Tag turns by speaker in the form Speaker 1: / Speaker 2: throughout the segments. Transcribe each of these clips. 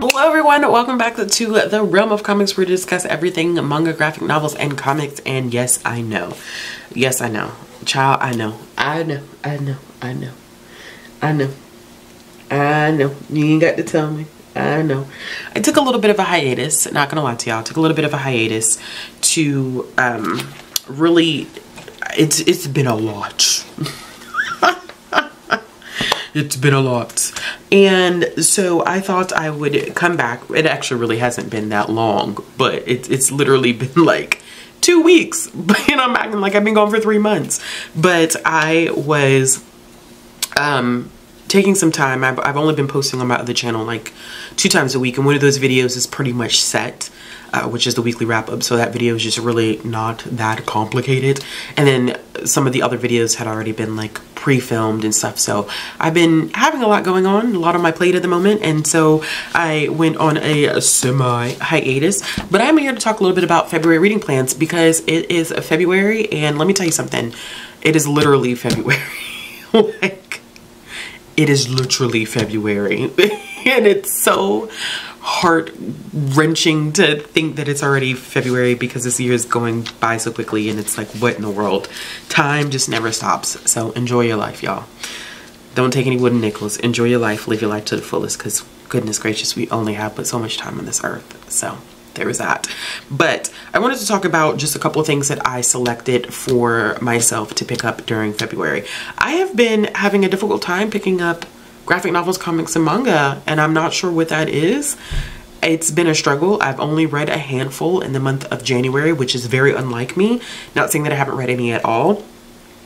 Speaker 1: Hello everyone, welcome back to the realm of comics where we discuss everything manga, graphic novels, and comics. And yes, I know. Yes, I know. Child, I know. I know. You ain't got to tell me. I know. I took a little bit of a hiatus, not gonna lie to y'all. I took a little bit of a hiatus to really, it's been a lot. It's been a lot. And so I thought I would come back. It actually really hasn't been that long, but it's literally been like 2 weeks. And I'm acting like I've been gone for 3 months. But I was taking some time. I've only been posting on my other channel like 2 times a week. And one of those videos is pretty much set, which is the weekly wrap up. So that video is just really not that complicated. And then some of the other videos had already been like pre-filmed and stuff. So I've been having a lot going on, a lot on my plate at the moment. And so I went on a semi hiatus, but I'm here to talk a little bit about February reading plans because it is February. And let me tell you something, it is literally February. Like, it is literally February. And it's so heart-wrenching to think that it's already February because this year is going by so quickly, and it's like, what in the world? Time just never stops. So enjoy your life, y'all. Don't take any wooden nickels. Enjoy your life. Live your life to the fullest, because goodness gracious, we only have but so much time on this earth. So there is that. But I wanted to talk about just a couple of things that I selected for myself to pick up during February. I have been having a difficult time picking up graphic novels, comics, and manga, and I'm not sure what that is. It's been a struggle. I've only read a handful in the month of January, which is very unlike me. Not saying that I haven't read any at all,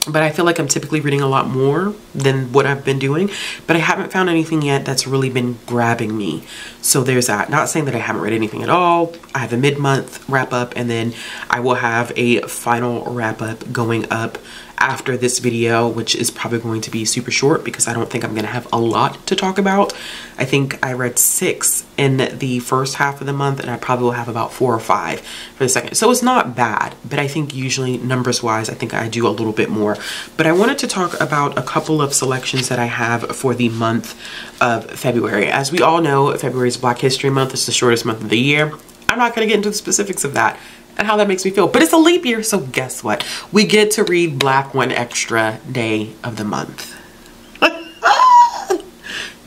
Speaker 1: but I feel like I'm typically reading a lot more than what I've been doing, but I haven't found anything yet that's really been grabbing me. So there's that. Not saying that I haven't read anything at all. I have a mid-month wrap up, and then I will have a final wrap up going up after this video, which is probably going to be super short because I don't think I'm going to have a lot to talk about. I think I read 6 in the first half of the month, and I probably will have about 4 or 5 for the second. So it's not bad, but I think usually numbers wise, I think I do a little bit more. But I wanted to talk about a couple of selections that I have for the month of February. As we all know, February is Black History Month. It's the shortest month of the year. I'm not going to get into the specifics of that and how that makes me feel, but it's a leap year, so guess what? We get to read Black one extra day of the month.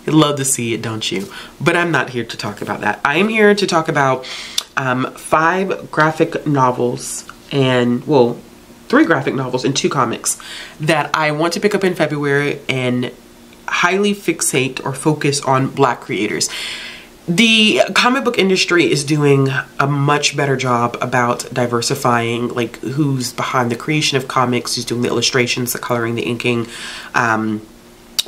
Speaker 1: You love to see it, don't you? But I'm not here to talk about that. I am here to talk about 5 graphic novels and, well, 3 graphic novels and 2 comics that I want to pick up in February and highly fixate or focus on Black creators. The comic book industry is doing a much better job about diversifying, like, who's behind the creation of comics, who's doing the illustrations, the coloring, the inking,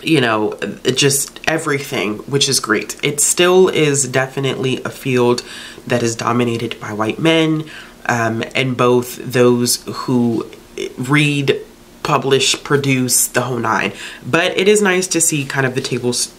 Speaker 1: you know, just everything, which is great. It still is definitely a field that is dominated by white men, and both those who read, publish, produce, the whole 9. But it is nice to see kind of the tables,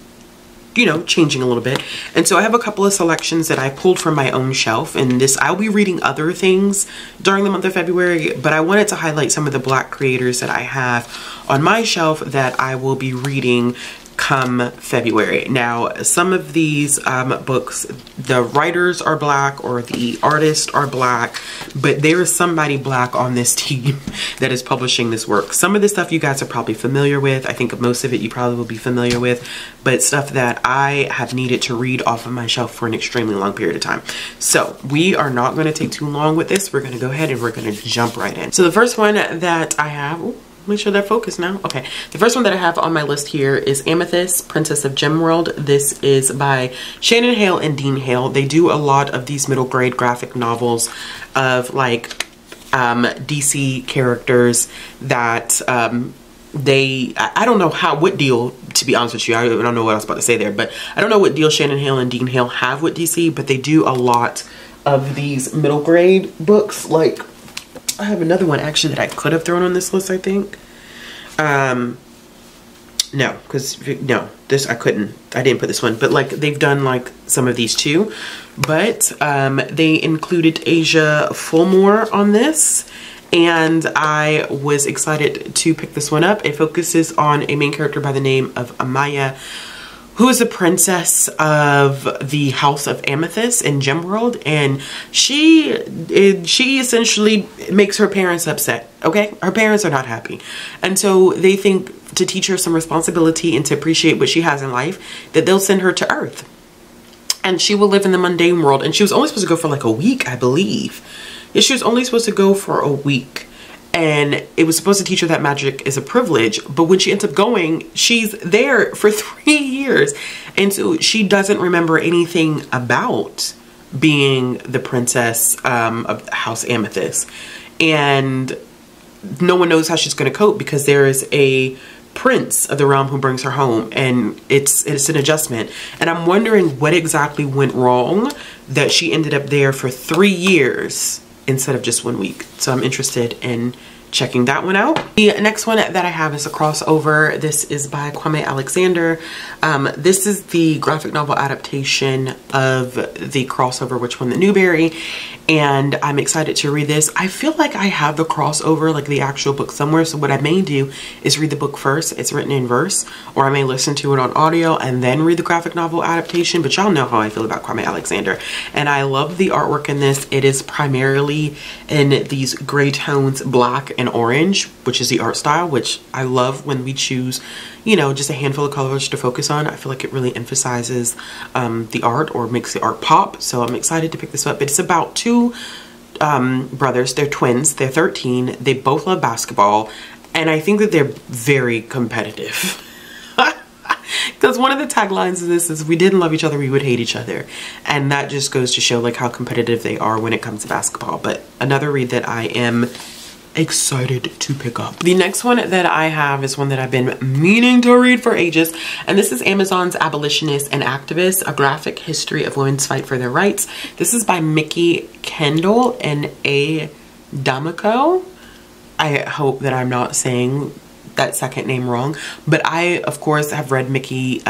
Speaker 1: you know, changing a little bit. And so I have a couple of selections that I pulled from my own shelf, and this, I'll be reading other things during the month of February, but I wanted to highlight some of the Black creators that I have on my shelf that I will be reading come February. Now, some of these books, the writers are Black or the artists are Black, but there is somebody Black on this team that is publishing this work. Some of the stuff you guys are probably familiar with. I think most of it you probably will be familiar with, but stuff that I have needed to read off of my shelf for an extremely long period of time. So we are not going to take too long with this. We're going to go ahead and we're going to jump right in. So the first one that I have, ooh, make sure they're focused now. Okay, the first one that I have on my list here is Amethyst, Princess of Gemworld. This is by Shannon Hale and Dean Hale. They do a lot of these middle grade graphic novels of like DC characters that I don't know what deal, to be honest with you, I don't know what I was about to say there, but I don't know what deal Shannon Hale and Dean Hale have with DC, but they do a lot of these middle grade books. Like, I have another one actually that I could have thrown on this list, I think. No, because no, this I didn't put this one, but like they've done like some of these too, but they included Asia Fulmore on this, and I was excited to pick this one up. It focuses on a main character by the name of Amaya, who is the princess of the House of Amethyst in Gemworld, and she essentially makes her parents upset. Okay, her parents are not happy, and so they think to teach her some responsibility and to appreciate what she has in life, that they'll send her to Earth, and she will live in the mundane world. And she was only supposed to go for like a week, I believe. Yeah, she was only supposed to go for a week. And it was supposed to teach her that magic is a privilege. But when she ends up going, she's there for 3 years. And so she doesn't remember anything about being the princess of House Amethyst. And no one knows how she's going to cope, because there is a prince of the realm who brings her home. And it's an adjustment. And I'm wondering what exactly went wrong that she ended up there for 3 years instead of just 1 week. So I'm interested in checking that one out. The next one that I have is a crossover. This is by Kwame Alexander. This is the graphic novel adaptation of the crossover, which won the Newbery, and I'm excited to read this. I feel like I have the crossover, like the actual book, somewhere, so what I may do is read the book first. It's written in verse, or I may listen to it on audio and then read the graphic novel adaptation, but y'all know how I feel about Kwame Alexander, and I love the artwork in this. It is primarily in these gray tones, black and orange, which is the art style, which I love when we choose, you know, just a handful of colors to focus on. I feel like it really emphasizes the art, or makes the art pop. So I'm excited to pick this up. It's about two brothers. They're twins. They're 13. They both love basketball. And I think that they're very competitive. Because one of the taglines of this is, we didn't love each other, we would hate each other. And that just goes to show like how competitive they are when it comes to basketball. But another read that I am excited to pick up. The next one that I have is one that I've been meaning to read for ages, and this is Amazon's Abolitionist and Activist, A Graphic History of Women's Fight for Their Rights. This is by Mickey Kendall and A. D'Amico. I hope that I'm not saying that second name wrong, but I of course have read Mickey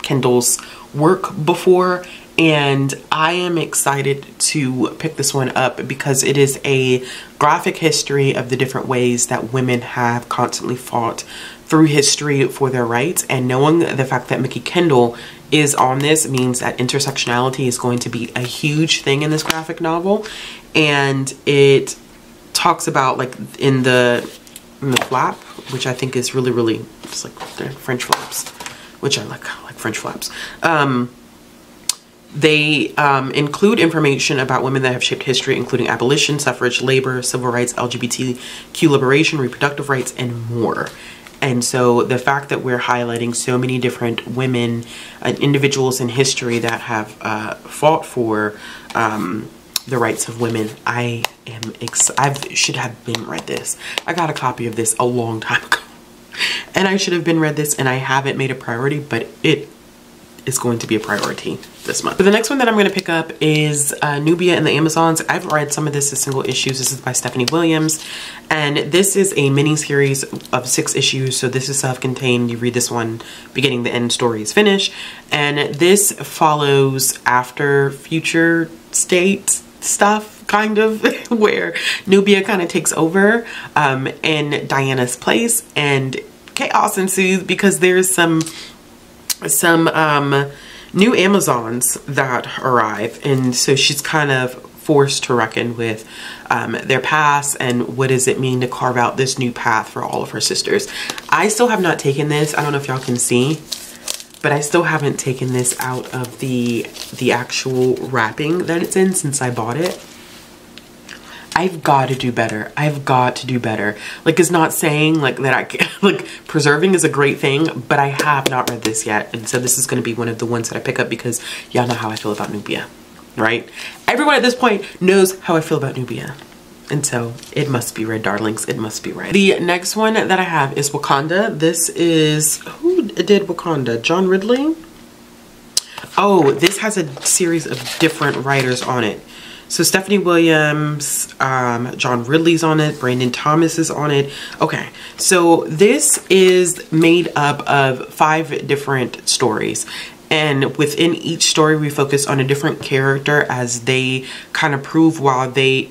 Speaker 1: Kendall's work before, and I am excited to pick this one up because it is a graphic history of the different ways that women have constantly fought through history for their rights. And knowing the fact that Mickey Kendall is on this means that intersectionality is going to be a huge thing in this graphic novel. And it talks about, like, in the flap, which I think is really, really, it's like French flaps, which I like French flaps. They include information about women that have shaped history, including abolition, suffrage, labor, civil rights, LGBTQ liberation, reproductive rights, and more. And so the fact that we're highlighting so many different women and individuals in history that have fought for the rights of women, I should have been read this. I got a copy of this a long time ago, and I should have been read this, and I haven't made a priority, but it is going to be a priority this month. But the next one that I'm going to pick up is Nubia and the Amazons. I've read some of this as single issues. This is by Stephanie Williams, and this is a mini series of 6 issues. So this is self-contained. You read this one beginning to end, story is finished, and this follows after future state stuff, kind of, where Nubia kind of takes over in Diana's place, and chaos ensues because there's some new Amazons that arrive, and so she's kind of forced to reckon with their past and what does it mean to carve out this new path for all of her sisters. I still have not taken this. I don't know if y'all can see, but I still haven't taken this out of the actual wrapping that it's in since I bought it. I've got to do better. I've got to do better. Like, it's not saying like that I can, like, preserving is a great thing, but I have not read this yet. And so this is going to be one of the ones that I pick up because y'all know how I feel about Nubia, right? Everyone at this point knows how I feel about Nubia. And so it must be read, darlings. It must be read. The next one that I have is Wakanda. This is, who did Wakanda? John Ridley? Oh, this has a series of different writers on it. So Stephanie Williams, John Ridley's on it, Brandon Thomas is on it. Okay, so this is made up of 5 different stories. And within each story, we focus on a different character as they kind of prove why they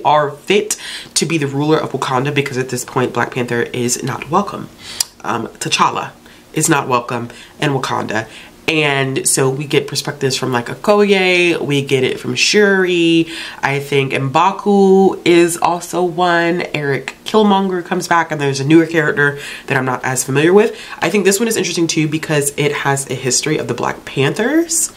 Speaker 1: are fit to be the ruler of Wakanda, because at this point, Black Panther is not welcome. T'Challa is not welcome in Wakanda. And so we get perspectives from like Okoye, we get it from Shuri, I think M'Baku is also one, Eric Killmonger comes back, and there's a newer character that I'm not as familiar with. I think this one is interesting too because it has a history of the Black Panthers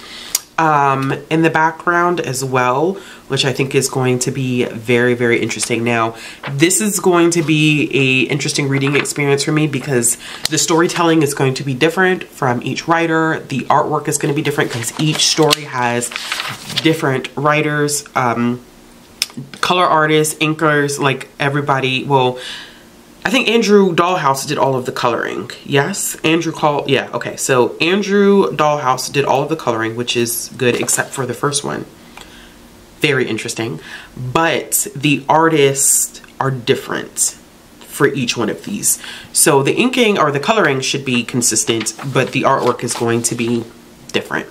Speaker 1: in the background as well, which I think is going to be very, very interesting. Now, this is going to be a interesting reading experience for me because the storytelling is going to be different from each writer. The artwork is going to be different because each story has different writers, color artists, inkers, like everybody. Well, I think Andrew Dollhouse did all of the coloring. Yes, yeah, okay. So Andrew Dollhouse did all of the coloring, which is good except for the first one. Very interesting. But the artists are different for each one of these. So the inking or the coloring should be consistent, but the artwork is going to be different.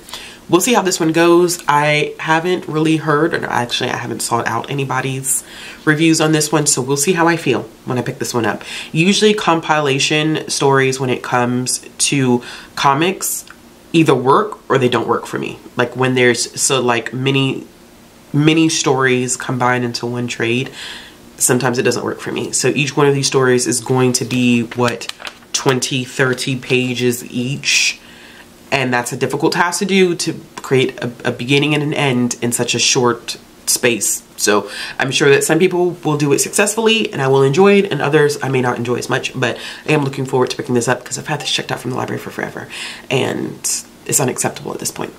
Speaker 1: We'll see how this one goes. I haven't really heard, or actually I haven't sought out anybody's reviews on this one, so we'll see how I feel when I pick this one up. Usually compilation stories, when it comes to comics, either work or they don't work for me. Like when there's like mini stories combined into one trade, sometimes it doesn't work for me. So each one of these stories is going to be what, 20-30 pages each. And that's a difficult task to do, to create a beginning and an end in such a short space. So I'm sure that some people will do it successfully and I will enjoy it, and others I may not enjoy as much, but I am looking forward to picking this up because I've had this checked out from the library for forever and it's unacceptable at this point.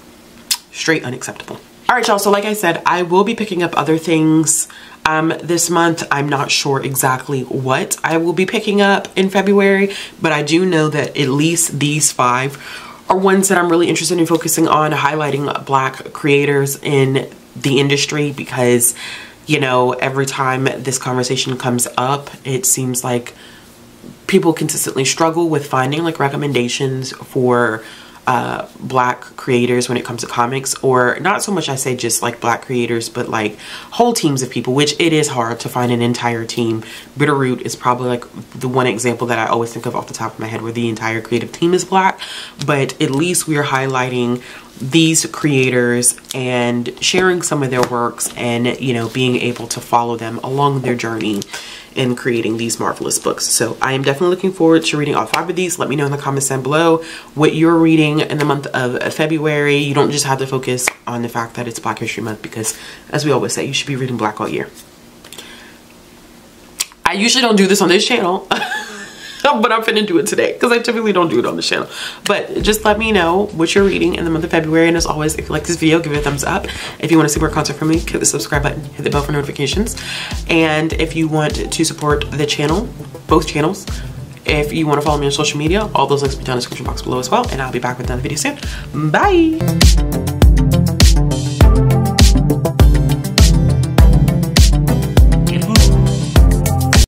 Speaker 1: Straight unacceptable. All right, y'all, so like I said, I will be picking up other things this month. I'm not sure exactly what I will be picking up in February, but I do know that at least these 5 are ones that I'm really interested in focusing on, highlighting Black creators in the industry, because, you know, every time this conversation comes up, it seems like people consistently struggle with finding like recommendations for Black creators when it comes to comics, or not so much I say just like Black creators, but like whole teams of people, which it is hard to find an entire team. Bitterroot is probably like the one example that I always think of off the top of my head where the entire creative team is Black, but at least we are highlighting these creators and sharing some of their works and, you know, being able to follow them along their journey in creating these marvelous books. So I am definitely looking forward to reading all 5 of these. Let me know in the comments down below what you're reading in the month of February. You don't just have to focus on the fact that it's Black History Month, because as we always say, you should be reading Black all year. I usually don't do this on this channel, but I'm finna do it today because I typically don't do it on this channel. But just let me know what you're reading in the month of February, and as always, if you like this video, give it a thumbs up. If you want to see more content from me, hit the subscribe button, hit the bell for notifications. And if you want to support the channel, both channels, if you want to follow me on social media, all those links will be down in the description box below as well, and I'll be back with another video soon. Bye.